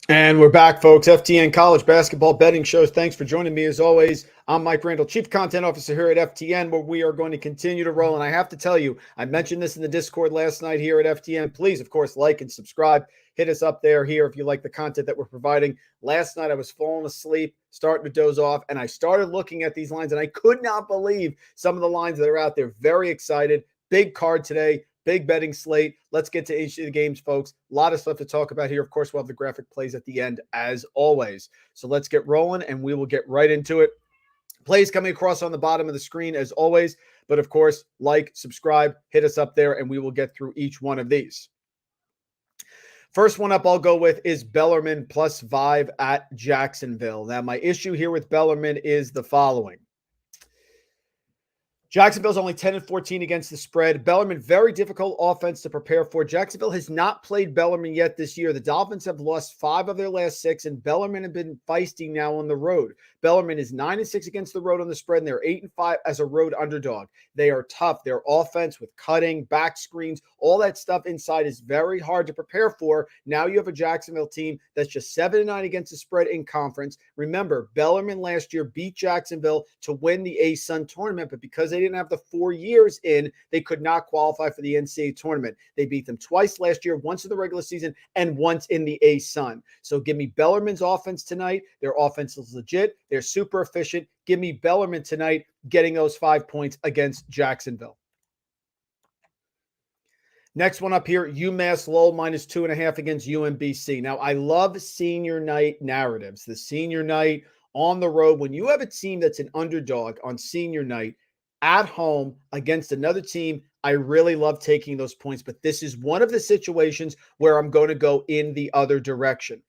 And we're back, folks. FTN College Basketball Betting Shows. Thanks for joining me as always. I'm Mike Randle, Chief Content Officer here at FTN, where we are going to continue to roll. And I have to tell you, I mentioned this in the Discord last night here at FTN. Please, of course, like and subscribe. Hit us up there here if you like the content that we're providing. Last night, I was falling asleep, starting to doze off, and I started looking at these lines, and I could not believe some of the lines that are out there. Very excited. Big card today. Big betting slate. Let's get to each of the games, folks. A lot of stuff to talk about here. Of course, we'll have the graphic plays at the end, as always. So let's get rolling, and we will get right into it. Plays coming across on the bottom of the screen, as always. But, of course, like, subscribe, hit us up there, and we will get through each one of these. First one up I'll go with is Bellarmine +5 at Jacksonville. Now, my issue here with Bellarmine is the following. Jacksonville's only 10-14 against the spread. Bellarmine, very difficult offense to prepare for. Jacksonville has not played Bellarmine yet this year. The Dolphins have lost 5 of their last 6, and Bellarmine have been feisty now on the road. Bellarmine is 9-6 against the road on the spread, and they're 8-5 as a road underdog. They are tough. Their offense with cutting, back screens, all that stuff inside is very hard to prepare for. Now you have a Jacksonville team that's just 7-9 against the spread in conference. Remember, Bellarmine last year beat Jacksonville to win the ASUN tournament, but because they didn't have the 4 years in, they could not qualify for the NCAA tournament. They beat them twice last year, once in the regular season and once in the ASUN. So give me Bellarmine's offense tonight. Their offense is legit. They're super efficient. Give me Bellarmine tonight getting those 5 points against Jacksonville. Next one up here, UMass Lowell -2.5 against UMBC. Now, I love senior night narratives. The senior night on the road, when you have a team that's an underdog on senior night at home against another team, I really love taking those points. But this is one of the situations where I'm going to go in the other direction.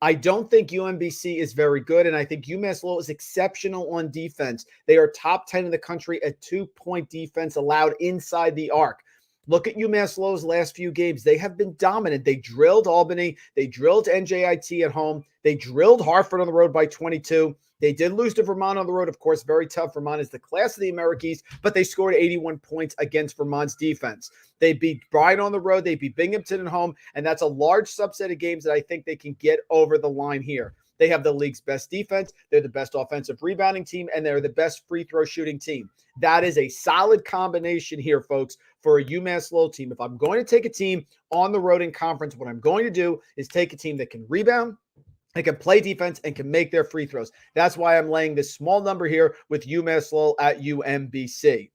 I don't think UMBC is very good, and I think UMass Lowell is exceptional on defense. They are top 10 in the country at 2-point defense allowed inside the arc. Look at UMass Lowell's last few games. They have been dominant. They drilled Albany. They drilled NJIT at home. They drilled Hartford on the road by 22. They did lose to Vermont on the road. Of course, very tough. Vermont is the class of the Americas, but they scored 81 points against Vermont's defense. They beat Bryant on the road. They beat Binghamton at home, and that's a large subset of games that I think they can get over the line here. They have the league's best defense. They're the best offensive rebounding team, and they're the best free throw shooting team. That is a solid combination here, folks, for a UMass Lowell team. If I'm going to take a team on the road in conference, what I'm going to do is take a team that can rebound, they can play defense, and can make their free throws. That's why I'm laying this small number here with UMass Lowell at UMBC.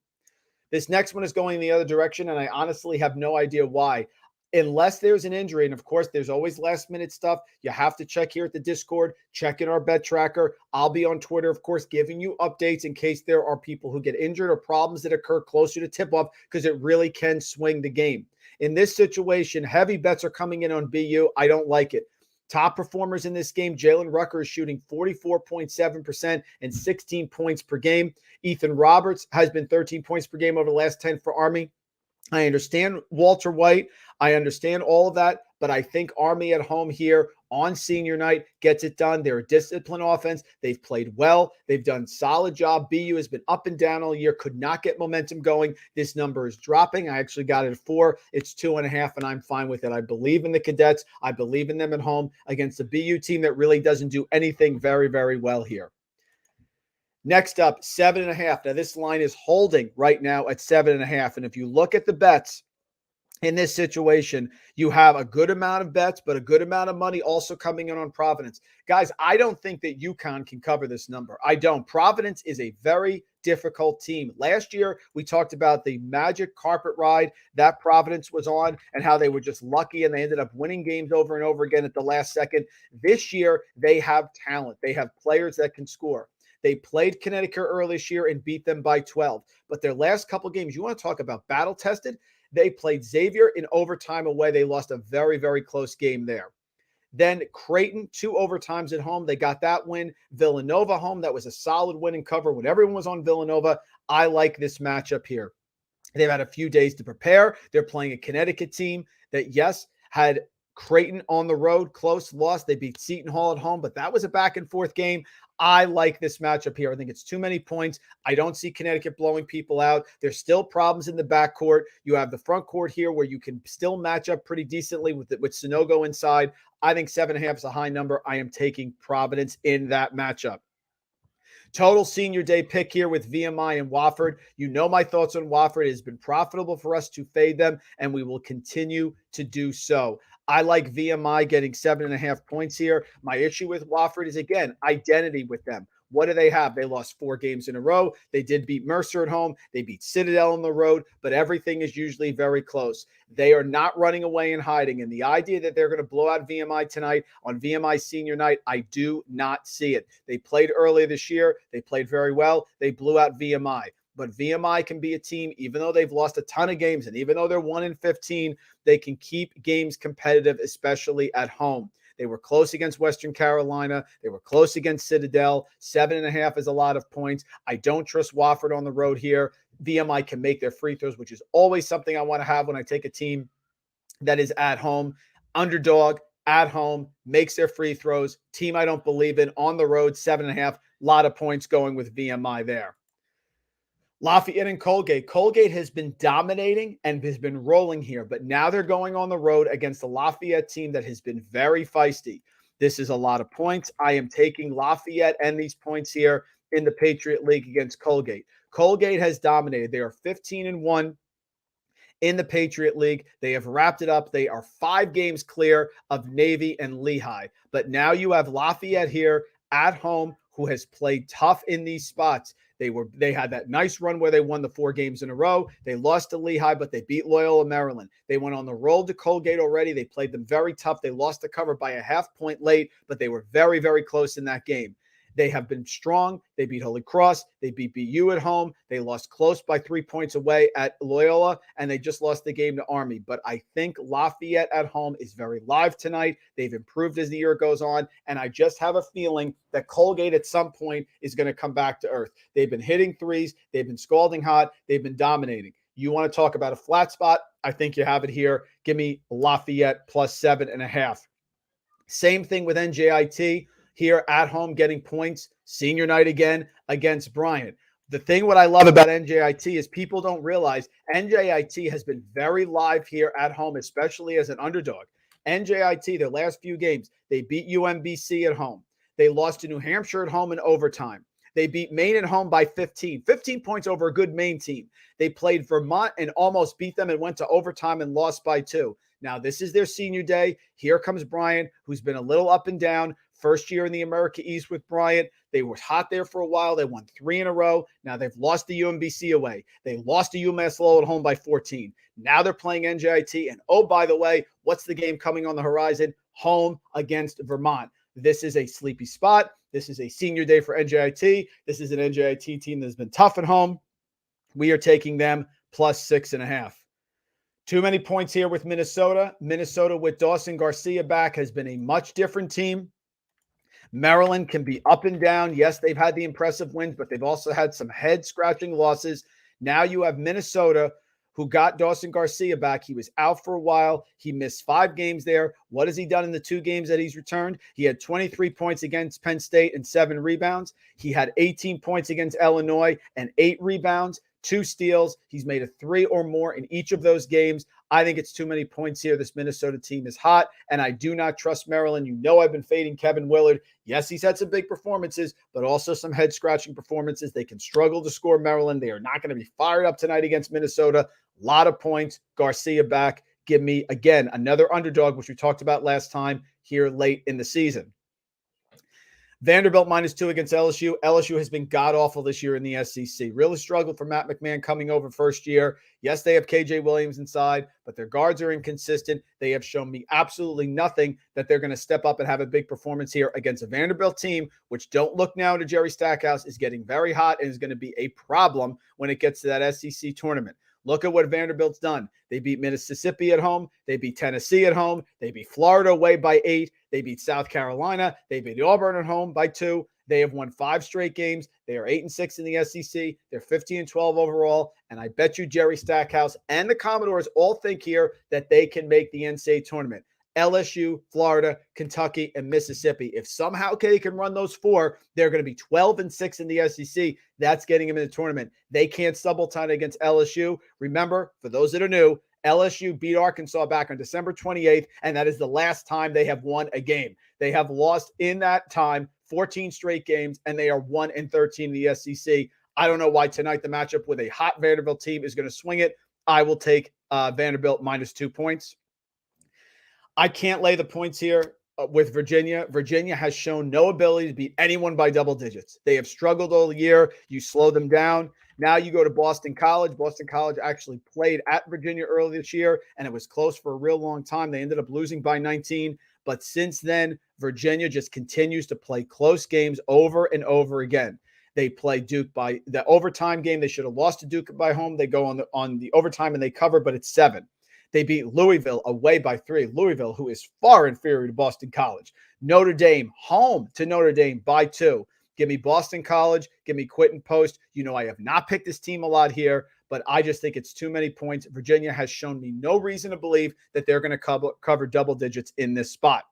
This next one is going the other direction, and I honestly have no idea why. Unless there's an injury, and of course, there's always last-minute stuff. You have to check here at the Discord, check in our bet tracker. I'll be on Twitter, of course, giving you updates in case there are people who get injured or problems that occur closer to tip-off, because it really can swing the game. In this situation, heavy bets are coming in on BU. I don't like it. Top performers in this game, Jalen Rucker is shooting 44.7% and 16 points per game. Ethan Roberts has been 13 points per game over the last 10 for Army. I understand Walter White. I understand all of that, but I think Army at home here on senior night gets it done. They're a disciplined offense. They've played well. They've done a solid job. BU has been up and down all year, could not get momentum going. This number is dropping. I actually got it at 4. It's 2.5, and I'm fine with it. I believe in the Cadets. I believe in them at home against a BU team that really doesn't do anything very, very well here. Next up, 7.5. Now, this line is holding right now at 7.5. And if you look at the bets in this situation, you have a good amount of bets, but a good amount of money also coming in on Providence. Guys, I don't think that UConn can cover this number. I don't. Providence is a very difficult team. Last year, we talked about the magic carpet ride that Providence was on and how they were just lucky and they ended up winning games over and over again at the last second. This year, they have talent. They have players that can score. They played Connecticut early this year and beat them by 12. But their last couple games, you want to talk about battle-tested? They played Xavier in overtime away. They lost a very, very close game there. Then Creighton, 2 overtimes at home. They got that win. Villanova home. That was a solid win and cover when everyone was on Villanova. I like this matchup here. They've had a few days to prepare. They're playing a Connecticut team that, yes, had Creighton on the road, close loss. They beat Seton Hall at home, but that was a back-and-forth game. I like this matchup here. I think it's too many points. I don't see Connecticut blowing people out. There's still problems in the backcourt. You have the front court here where you can still match up pretty decently with Sonogo inside. I think 7.5 is a high number. I am taking Providence in that matchup. Total senior day pick here with VMI and Wofford. You know my thoughts on Wofford. It has been profitable for us to fade them, and we will continue to do so. I like VMI getting 7.5 points here. My issue with Wofford is, again, identity with them. What do they have? They lost 4 games in a row. They did beat Mercer at home. They beat Citadel on the road, but everything is usually very close. They are not running away and hiding. And the idea that they're going to blow out VMI tonight on VMI senior night, I do not see it. They played earlier this year. They played very well. They blew out VMI. But VMI can be a team, even though they've lost a ton of games, and even though they're 1-15, they can keep games competitive, especially at home. They were close against Western Carolina. They were close against Citadel. 7.5 is a lot of points. I don't trust Wofford on the road here. VMI can make their free throws, which is always something I want to have when I take a team that is at home. Underdog, at home, makes their free throws. Team I don't believe in. On the road, 7.5. A lot of points going with VMI there. Lafayette and Colgate. Colgate has been dominating and has been rolling here, but now they're going on the road against a Lafayette team that has been very feisty. This is a lot of points. I am taking Lafayette and these points here in the Patriot League against Colgate. Colgate has dominated. They are 15-1 in the Patriot League. They have wrapped it up. They are 5 games clear of Navy and Lehigh. But now you have Lafayette here at home who has played tough in these spots. They had that nice run where they won the 4 games in a row. They lost to Lehigh, but they beat Loyola Maryland. They went on the road to Colgate already. They played them very tough. They lost the cover by a half point late, but they were very, very close in that game. They have been strong. They beat Holy Cross. They beat BU at home. They lost close by 3 points away at Loyola, and they just lost the game to Army. But I think Lafayette at home is very live tonight. They've improved as the year goes on, and I just have a feeling that Colgate at some point is going to come back to earth. They've been hitting threes. They've been scalding hot. They've been dominating. You want to talk about a flat spot? I think you have it here. Give me Lafayette plus 7.5. Same thing with NJIT. Here at home getting points, senior night again against Bryant. The thing what I love about NJIT is people don't realize NJIT has been very live here at home, especially as an underdog. NJIT, their last few games, they beat UMBC at home. They lost to New Hampshire at home in overtime. They beat Maine at home by 15. 15 points over a good Maine team. They played Vermont and almost beat them and went to overtime and lost by 2. Now, this is their senior day. Here comes Bryant, who's been a little up and down. First year in the America East with Bryant. They were hot there for a while. They won 3 in a row. Now they've lost the UMBC away. They lost to UMass Lowell at home by 14. Now they're playing NJIT. And oh, by the way, what's the game coming on the horizon? Home against Vermont. This is a sleepy spot. This is a senior day for NJIT. This is an NJIT team that's been tough at home. We are taking them plus 6.5. Too many points here with Minnesota. Minnesota with Dawson Garcia back has been a much different team. Maryland can be up and down. Yes, they've had the impressive wins, but they've also had some head-scratching losses. Now you have Minnesota, who got Dawson Garcia back. He was out for a while. He missed 5 games there. What has he done in the 2 games that he's returned? He had 23 points against Penn State and 7 rebounds. He had 18 points against Illinois and 8 rebounds, 2 steals. He's made a 3 or more in each of those games. I think it's too many points here. This Minnesota team is hot, and I do not trust Maryland. You know I've been fading Kevin Willard. Yes, he's had some big performances, but also some head-scratching performances. They can struggle to score Maryland. They are not going to be fired up tonight against Minnesota. A lot of points. Garcia back. Give me, again, another underdog, which we talked about last time here late in the season. Vanderbilt -2 against LSU. LSU has been god-awful this year in the SEC. Really struggled for Matt McMahon coming over first year. Yes, they have KJ Williams inside, but their guards are inconsistent. They have shown me absolutely nothing that they're going to step up and have a big performance here against a Vanderbilt team, which don't look now to Jerry Stackhouse, is getting very hot and is going to be a problem when it gets to that SEC tournament. Look at what Vanderbilt's done. They beat Mississippi at home. They beat Tennessee at home. They beat Florida away by 8. They beat South Carolina. They beat Auburn at home by 2. They have won 5 straight games. They are 8-6 in the SEC. They're 15-12 overall. And I bet you Jerry Stackhouse and the Commodores all think here that they can make the NCAA tournament. LSU, Florida, Kentucky, and Mississippi. If somehow they can run those four, they're going to be 12-6 in the SEC. That's getting them in the tournament. They can't double time against LSU. Remember, for those that are new, LSU beat Arkansas back on December 28th, and that is the last time they have won a game. They have lost in that time 14 straight games, and they are 1-13 in the SEC. I don't know why tonight the matchup with a hot Vanderbilt team is going to swing it. I will take Vanderbilt -2 points. I can't lay the points here with Virginia. Virginia has shown no ability to beat anyone by double digits. They have struggled all year. You slow them down. Now you go to Boston College. Boston College actually played at Virginia early this year, and it was close for a real long time. They ended up losing by 19. But since then, Virginia just continues to play close games over and over again. They play Duke by the overtime game. They should have lost to Duke by home. They go on the overtime and they cover, but it's 7. They beat Louisville away by 3. Louisville, who is far inferior to Boston College. Notre Dame, home to Notre Dame by 2. Give me Boston College. Give me Quinton Post. You know I have not picked this team a lot here, but I just think it's too many points. Virginia has shown me no reason to believe that they're going to cover double digits in this spot.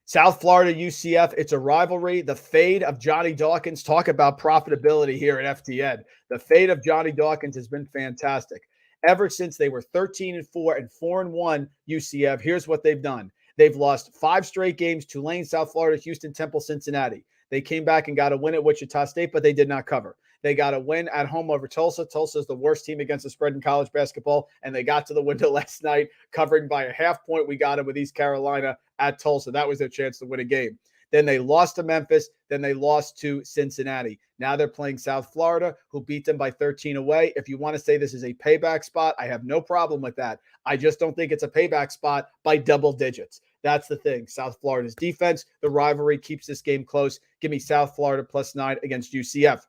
South Florida, UCF, it's a rivalry. The fade of Johnny Dawkins, talk about profitability here at FTN. The fade of Johnny Dawkins has been fantastic. Ever since they were 13-4 and 4-1, UCF, here's what they've done. They've lost 5 straight games: Tulane, South Florida, Houston, Temple, Cincinnati. They came back and got a win at Wichita State, but they did not cover. They got a win at home over Tulsa. Tulsa is the worst team against the spread in college basketball, and they got to the window last night, covering by a half point. We got them with East Carolina at Tulsa. That was their chance to win a game. Then they lost to Memphis. Then they lost to Cincinnati. Now they're playing South Florida, who beat them by 13 away. If you want to say this is a payback spot, I have no problem with that. I just don't think it's a payback spot by double digits. That's the thing. South Florida's defense, the rivalry keeps this game close. Give me South Florida +9 against UCF.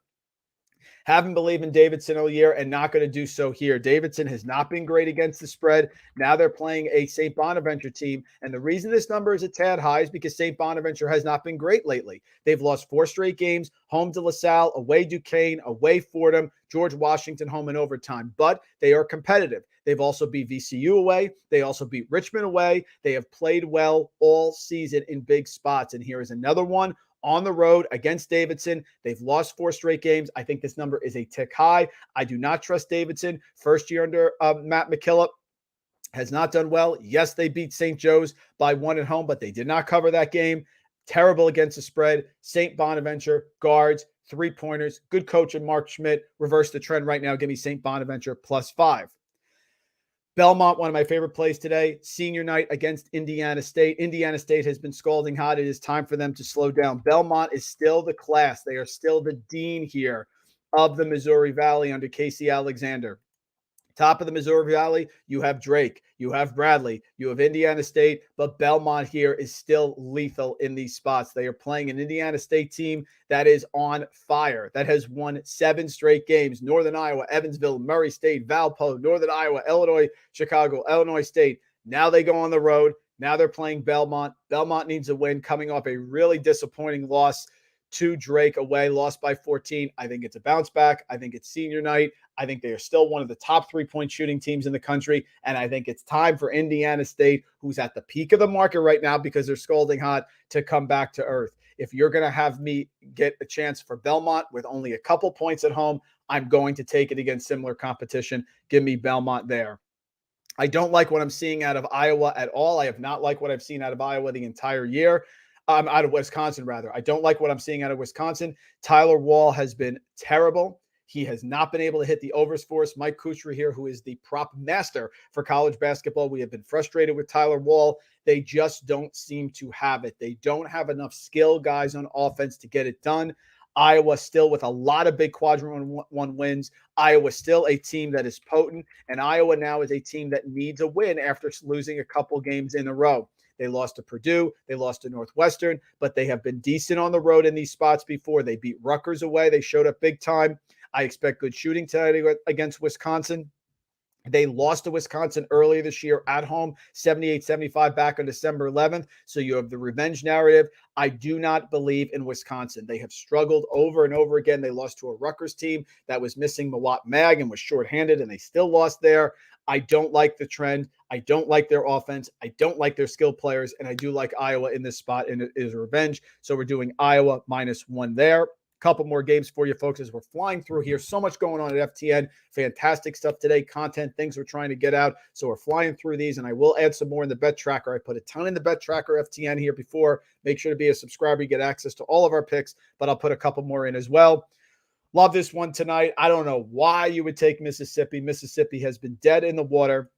Haven't believed in Davidson all year and not going to do so here. Davidson has not been great against the spread. Now they're playing a St. Bonaventure team. And the reason this number is a tad high is because St. Bonaventure has not been great lately. They've lost 4 straight games, home to LaSalle, away Duquesne, away Fordham, George Washington, home in overtime. But they are competitive. They've also beat VCU away. They also beat Richmond away. They have played well all season in big spots. And here is another one. On the road against Davidson. They've lost 4 straight games. I think this number is a tick high. I do not trust Davidson. First year under Matt McKillop has not done well. Yes, they beat St. Joe's by 1 at home, but they did not cover that game. Terrible against the spread. St. Bonaventure, guards, 3-pointers. Good coach in Mark Schmidt. Reverse the trend right now. Give me St. Bonaventure +5. Belmont, one of my favorite plays today, senior night against Indiana State. Indiana State has been scalding hot. It is time for them to slow down. Belmont is still the class. They are still the dean here of the Missouri Valley under Casey Alexander. Top of the Missouri Valley, you have Drake, you have Bradley, you have Indiana State, but Belmont here is still lethal in these spots. They are playing an Indiana State team that is on fire, that has won 7 straight games. Northern Iowa, Evansville, Murray State, Valpo, Northern Iowa, Illinois, Chicago, Illinois State. Now they go on the road. Now they're playing Belmont. Belmont needs a win, coming off a really disappointing loss to Drake away, lost by 14. I think it's a bounce back. I think it's senior night. I think they are still one of the top 3-point shooting teams in the country. And I think it's time for Indiana State, who's at the peak of the market right now because they're scalding hot, to come back to earth. If you're going to have me get a chance for Belmont with only a couple points at home, I'm going to take it against similar competition. Give me Belmont there. I don't like what I'm seeing out of Iowa at all. I have not liked what I've seen out of Iowa the entire year. Out of Wisconsin, rather. I don't like what I'm seeing out of Wisconsin. Tyler Wall has been terrible. He has not been able to hit the overs for us. Mike Kuchar here, who is the prop master for college basketball. We have been frustrated with Tyler Wall. They just don't seem to have it. They don't have enough skill guys on offense to get it done. Iowa still with a lot of big quadrant one wins. Iowa still a team that is potent, and Iowa now is a team that needs a win after losing a couple games in a row. They lost to Purdue. They lost to Northwestern, but they have been decent on the road in these spots before. They beat Rutgers away. They showed up big time. I expect good shooting tonight against Wisconsin. They lost to Wisconsin earlier this year at home, 78-75 back on December 11th. So you have the revenge narrative. I do not believe in Wisconsin. They have struggled over and over again. They lost to a Rutgers team that was missing Mawat Mag and was shorthanded, and they still lost there. I don't like the trend. I don't like their offense. I don't like their skill players. And I do like Iowa in this spot, and it is revenge. So we're doing Iowa -1 there. Couple more games for you folks as we're flying through here. So much going on at FTN. Fantastic stuff today. Content, things we're trying to get out. So we're flying through these, and I will add some more in the bet tracker. I put a ton in the bet tracker FTN here before. Make sure to be a subscriber. You get access to all of our picks, but I'll put a couple more in as well. Love this one tonight. I don't know why you would take Mississippi. Mississippi has been dead in the water.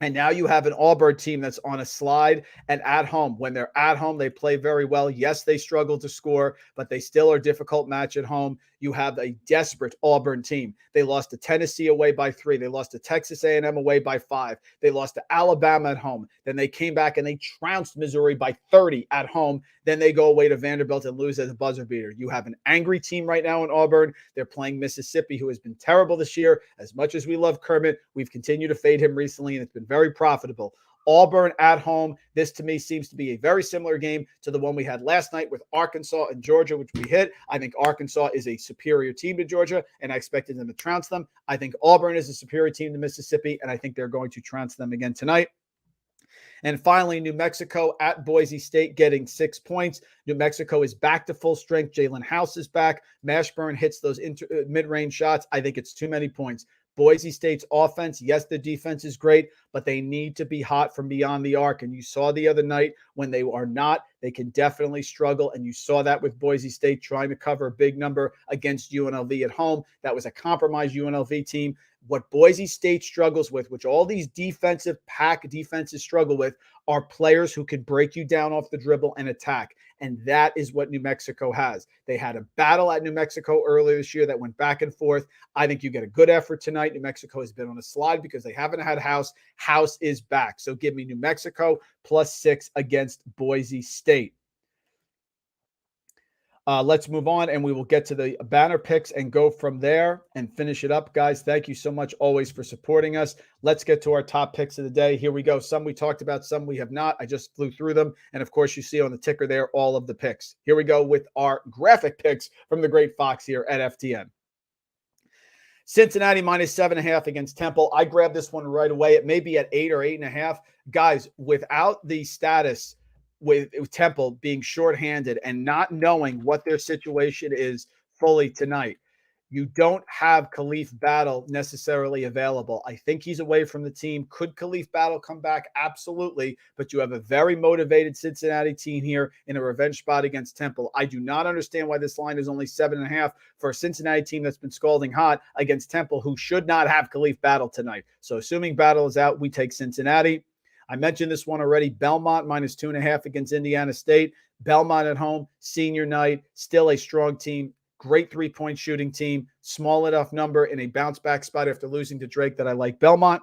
And now you have an Auburn team that's on a slide and at home. When they're at home, they play very well. Yes, they struggle to score, but they still are a difficult match at home. You have a desperate Auburn team. They lost to Tennessee away by 3. They lost to Texas A&M away by 5. They lost to Alabama at home. Then they came back and they trounced Missouri by 30 at home. Then they go away to Vanderbilt and lose as a buzzer beater. You have an angry team right now in Auburn. They're playing Mississippi, who has been terrible this year. As much as we love Kermit, we've continued to fade him recently, and it's been very profitable. Auburn at home. This to me seems to be a very similar game to the one we had last night with Arkansas and Georgia, which we hit. I think Arkansas is a superior team to Georgia, and I expected them to trounce them. I think Auburn is a superior team to Mississippi, and I think they're going to trounce them again tonight. And finally, New Mexico at Boise State getting 6 points. New Mexico is back to full strength. Jalen House is back. Mashburn hits those mid-range shots. I think it's too many points. Boise State's offense, yes, the defense is great, but they need to be hot from beyond the arc. And you saw the other night when they are not, they can definitely struggle. And you saw that with Boise State trying to cover a big number against UNLV at home. That was a compromised UNLV team. What Boise State struggles with, which all these defensive pack defenses struggle with, are players who can break you down off the dribble and attack. And that is what New Mexico has. They had a battle at New Mexico earlier this year that went back and forth. I think you get a good effort tonight. New Mexico has been on a slide because they haven't had House. House is back. So give me New Mexico +6 against Boise State. Let's move on, and we will get to the banner picks and go from there and finish it up, guys. Thank you so much always for supporting us. Let's get to our top picks of the day. Here we go. Some we talked about, some we have not. I just flew through them. And, of course, you see on the ticker there all of the picks. Here we go with our graphic picks from the great Fox here at FTN. Cincinnati -7.5 against Temple. I grabbed this one right away. It may be at 8 or 8.5. Guys, without the status with Temple being shorthanded and not knowing what their situation is fully tonight, you don't have Khalif Battle necessarily available. I think he's away from the team. Could Khalif Battle come back? Absolutely. But you have a very motivated Cincinnati team here in a revenge spot against Temple. I do not understand why this line is only 7.5 for a Cincinnati team that's been scalding hot against Temple, who should not have Khalif Battle tonight. So assuming Battle is out, we take Cincinnati. I mentioned this one already. Belmont -2.5 against Indiana State. Belmont at home, senior night, still a strong team. Great three-point shooting team. Small enough number in a bounce-back spot after losing to Drake that I like Belmont.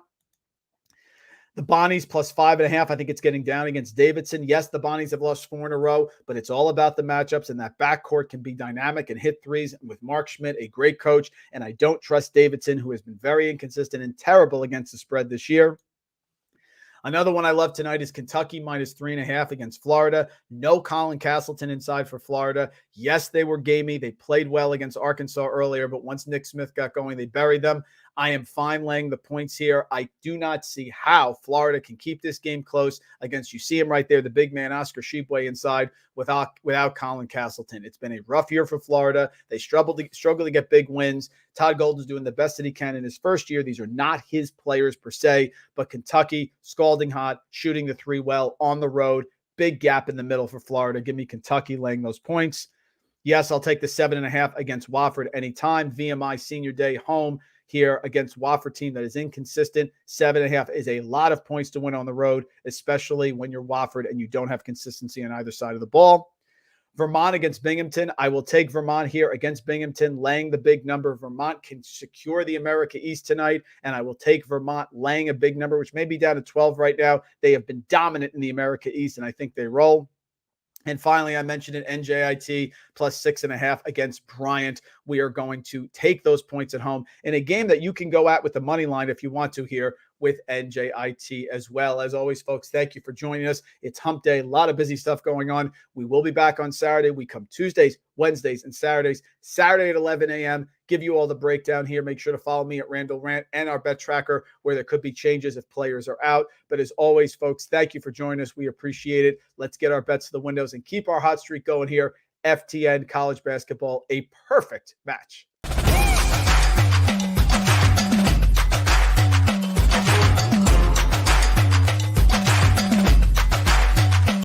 The Bonnies +5.5. I think it's getting down against Davidson. Yes, the Bonnies have lost 4 in a row, but it's all about the matchups, and that backcourt can be dynamic and hit threes with Mark Schmidt, a great coach, and I don't trust Davidson, who has been very inconsistent and terrible against the spread this year. Another one I love tonight is Kentucky -3.5 against Florida. No Colin Castleton inside for Florida. Yes, they were gamey. They played well against Arkansas earlier, but once Nick Smith got going, they buried them. I am fine laying the points here. I do not see how Florida can keep this game close against, you see him right there, the big man, Oscar Tshiebwe inside without Colin Castleton. It's been a rough year for Florida. They struggle to get big wins. Todd Golden's doing the best that he can in his first year. These are not his players per se, but Kentucky scalding hot, shooting the three well on the road. Big gap in the middle for Florida. Give me Kentucky laying those points. Yes, I'll take the 7.5 against Wofford anytime. VMI senior day home here against Wofford team that is inconsistent. 7.5 is a lot of points to win on the road, especially when you're Wofford and you don't have consistency on either side of the ball. Vermont against Binghamton. I will take Vermont here against Binghamton, laying the big number. Vermont can secure the America East tonight, and I will take Vermont laying a big number, which may be down to 12 right now. They have been dominant in the America East, and I think they roll. And finally, I mentioned it, NJIT +6.5 against Bryant. We are going to take those points at home in a game that you can go at with the money line if you want to here. with NJIT as well. As always, folks, thank you for joining us. It's hump day, a lot of busy stuff going on. We will be back on Saturday. We come Tuesdays, Wednesdays, and Saturdays. Saturday at 11 a.m., give you all the breakdown here. Make sure to follow me at Randle Rant and our bet tracker where there could be changes if players are out. But as always, folks, thank you for joining us. We appreciate it. Let's get our bets to the windows and keep our hot streak going here. FTN college basketball, a perfect match.